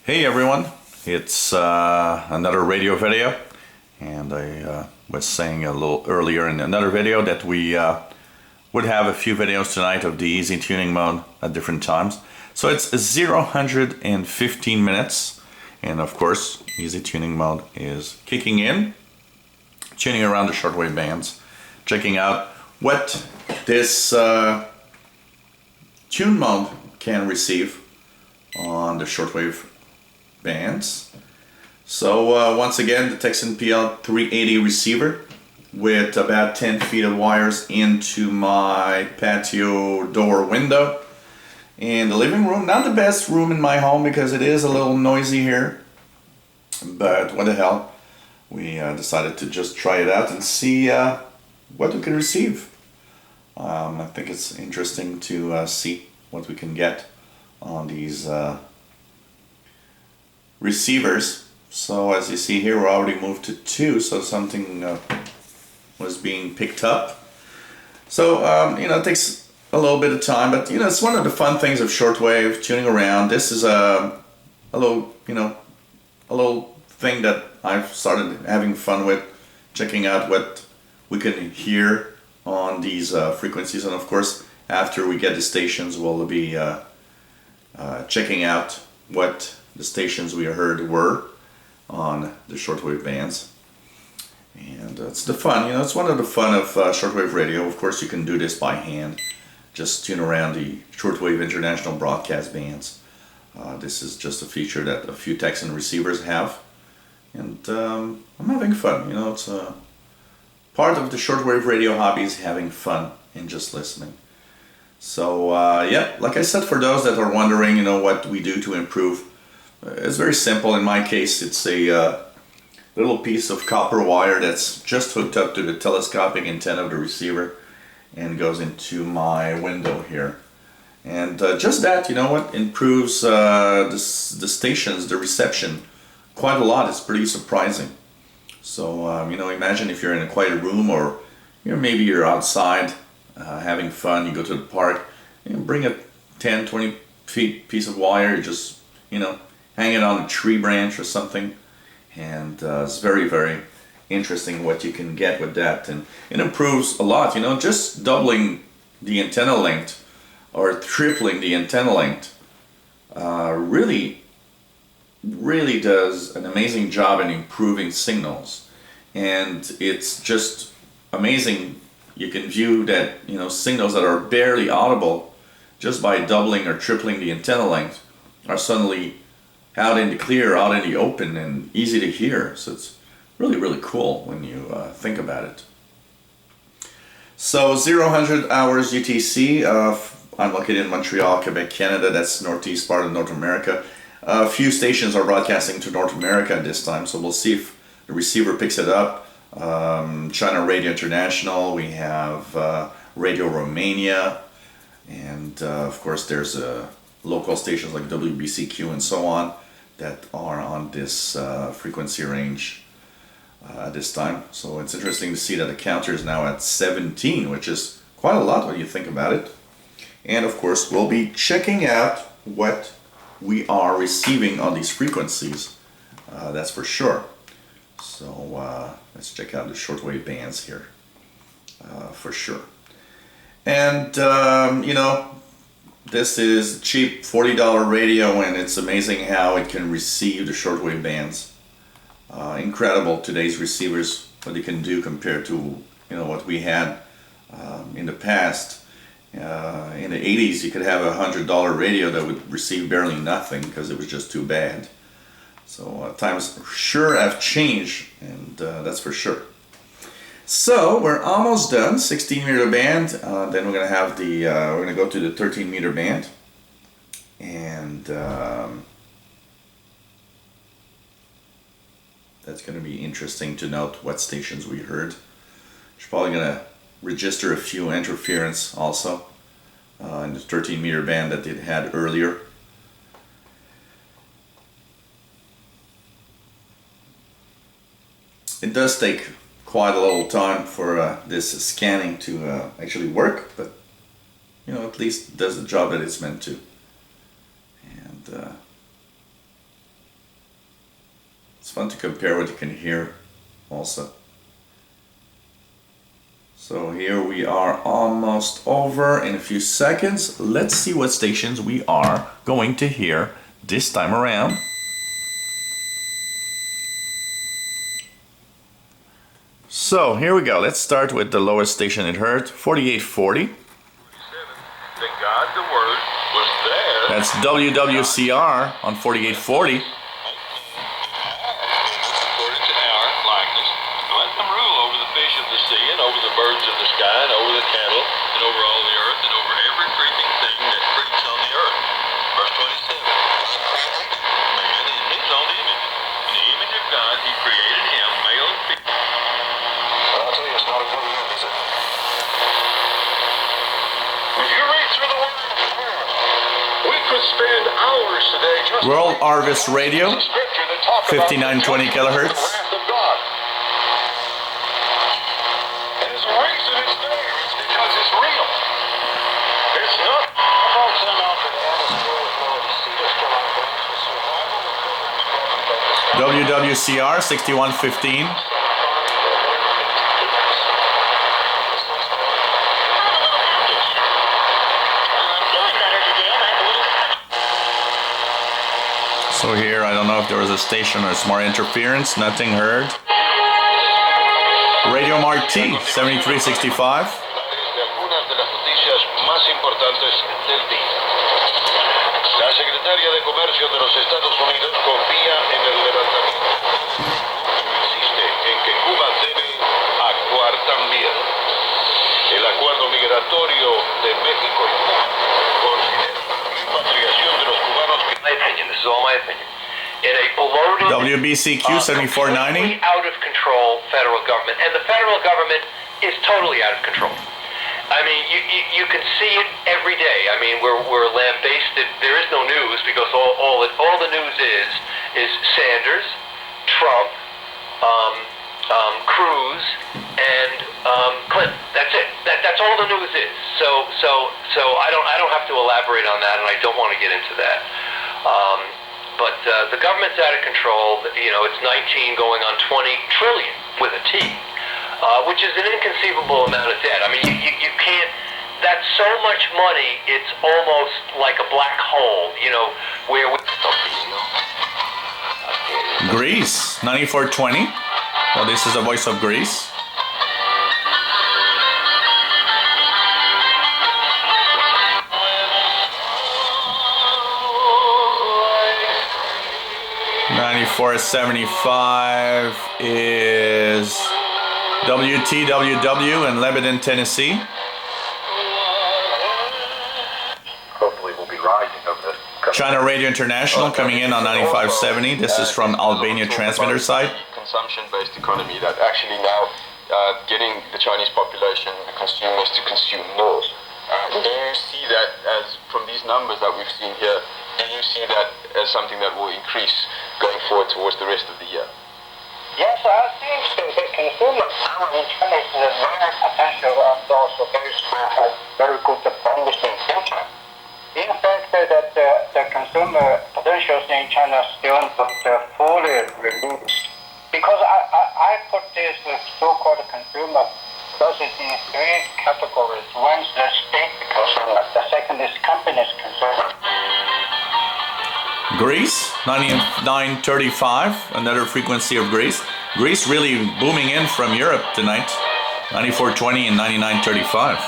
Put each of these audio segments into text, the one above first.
Hey everyone, it's another radio video, and I was saying a little earlier in another video that we would have a few videos tonight of the easy tuning mode at different times. So it's 0-115 minutes, and of course easy tuning mode is kicking in, tuning around the shortwave bands, checking out what this tune mode can receive on the shortwave bands. So once again, the Tecsun PL-380 receiver with about 10 feet of wires into my patio door window in the living room. Not the best room in my home because it is a little noisy here, but what the hell, we decided to just try it out and see what we can receive. I think it's interesting to see what we can get on these receivers. So as you see here, we're already moved to 2, so something was being picked up. So it takes a little bit of time, but it's one of the fun things of shortwave tuning around. This is a little thing that I've started having fun with, checking out what we can hear on these frequencies, and of course after we get the stations we'll be checking out what the stations we heard were on the shortwave bands. And it's the fun, it's one of the fun of shortwave radio. Of course you can do this by hand, just tune around the shortwave international broadcast bands. This is just a feature that a few Tecsun receivers have, and I'm having fun. It's part of the shortwave radio hobby is having fun and just listening. So yeah, like I said, for those that are wondering, what we do to improve, it's very simple. In my case, it's a little piece of copper wire that's just hooked up to the telescopic antenna of the receiver and goes into my window here. And just that, improves the stations, the reception, quite a lot. It's pretty surprising. So, imagine if you're in a quiet room, or maybe you're outside having fun, you go to the park, bring a 10-20 feet piece of wire, you just, hang it on a tree branch or something, and it's very, very interesting what you can get with that. And it improves a lot, just doubling the antenna length or tripling the antenna length really does an amazing job in improving signals. And it's just amazing. You can view that, signals that are barely audible, just by doubling or tripling the antenna length, are suddenly out in the clear, out in the open, and easy to hear. So it's really, really cool when you think about it. So 0-100 hours UTC. I'm located in Montreal, Quebec, Canada. That's northeast part of North America. A few stations are broadcasting to North America at this time, so we'll see if the receiver picks it up. China Radio International, we have Radio Romania, and of course there's local stations like WBCQ and so on that are on this frequency range at this time. So it's interesting to see that the counter is now at 17, which is quite a lot when you think about it. And of course we'll be checking out what we are receiving on these frequencies, that's for sure. So let's check out the shortwave bands here for sure. And this is cheap $40 radio, and it's amazing how it can receive the shortwave bands. Incredible, today's receivers, what they can do compared to what we had in the past. In the 80s you could have a $100 radio that would receive barely nothing because it was just too bad. So times sure have changed, and that's for sure. So we're almost done. 16 meter band. Then we're gonna have the we're gonna go to the 13 meter band, and that's gonna be interesting to note what stations we heard. She's probably gonna register a few interference also in the 13 meter band that it had earlier. It does take quite a little time for this scanning to actually work, but at least it does the job that it's meant to. And fun to compare what you can hear also. So here we are almost over in a few seconds. Let's see what stations we are going to hear this time around. So here we go. Let's start with the lowest station it heard, 4840. That God the Word was there. That's WWCR on 4840. According to our likeness, let them rule over the fish of the sea and over the birds of the sky and over the cattle and over all the earth and over every creeping thing that creeps on the earth. Verse 27. Man in his own image. In the image of God he created him, male and female. I'll tell you, it's not a good word, is it? If you read through the Word, we could spend hours today just World Harvest Radio, 5920 kilohertz. And there's a reason it's there. It's because it's real. It's not. WWCR 6115. So here, I don't know if there was a station or smart interference, nothing heard. Radio Martí, 7365. La secretaria de Comercio de los Estados Unidos confía en el levantamiento. Insiste en que Cuba debe actuar también. El acuerdo migratorio de México y Cuba considera la repatriación de los cubanos que... My opinion, this is all my opinion. In a bloated, WBCQ 7490. out of control federal government, and the federal government is totally out of control. I mean, you can see it every day. I mean, we're lambasted. There is no news because all the news is Sanders, Trump, Cruz, and Clinton. That's it. That's all the news is. So I don't have to elaborate on that, and I don't want to get into that. But the government's out of control. You know, it's 19 going on 20 trillion with a T. Which is an inconceivable amount of debt. I mean, you can't, that's so much money, it's almost like a black hole, you know, where we... Greece, 9420. Well, this is the voice of Greece. $94.75 is WTWW in Lebanon, Tennessee. Hopefully we'll be rising over this. China Radio International coming in on 95.70. This is from Albania transmitter side. Consumption-based economy that actually now getting the Chinese population, the consumers, to consume more. Do you see that as, from these numbers that we've seen here, do you see that as something that will increase going forward towards the rest of the year? Yes, I think the consumer power in China is very potential and also very good promising future. In fact, that the consumer potentials in China still not fully released. Because I put this so-called consumer process in three categories. One is the state consumer, the second is companies consumer. Greece, 99.35, another frequency of Greece. Greece really booming in from Europe tonight, 94.20 and 99.35.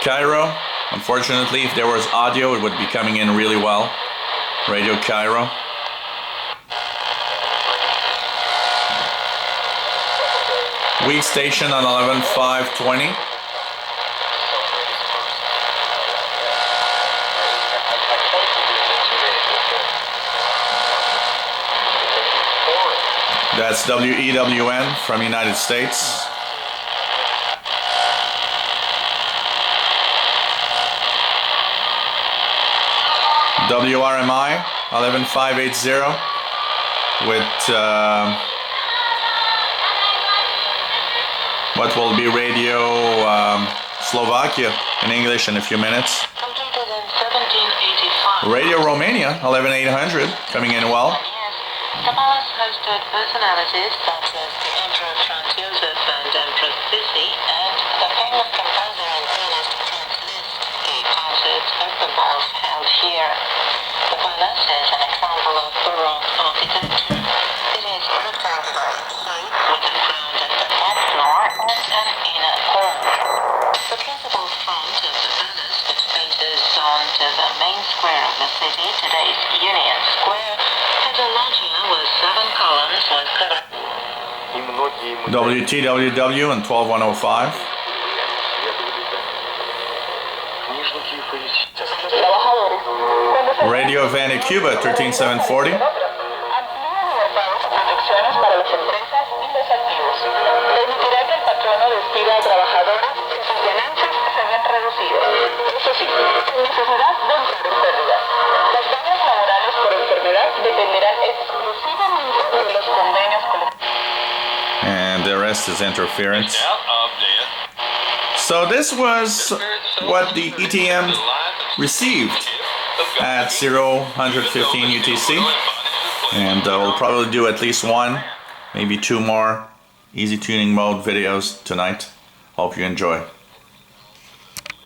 Cairo, unfortunately, if there was audio, it would be coming in really well. Radio Cairo. Weak station on 11.520. That's WEWN from United States. WRMI 11580 with what will be Radio Slovakia in English in a few minutes. Radio Romania, 11800, coming in well. The palace hosted personalities such as the Emperor Franz Joseph and Empress Sissi, and the famous composer and pianist Franz Liszt gave concerts at the balls held here. The palace is an example of Baroque architecture. It is rectangular in shape with a ground at the top floor and an inner hall. The principal front of the palace, which faces onto the main square of the city, today's Union Square, has a loggia with 7 columns with covered WTWW and 12105. Radio Havana, Cuba, 13740. para las empresas y los activos. Permitirá que el patrono despida a trabajadores que sus ganancias se ven reducidas. Eso sí, sin necesidad de entrar en pérdidas. Las bajas laborales por enfermedad dependerán exclusivamente de los convenios colectivos. And the rest is interference. So this was what the ETM received at 0115 UTC. And we'll probably do at least one, maybe two more easy tuning mode videos tonight. Hope you enjoy.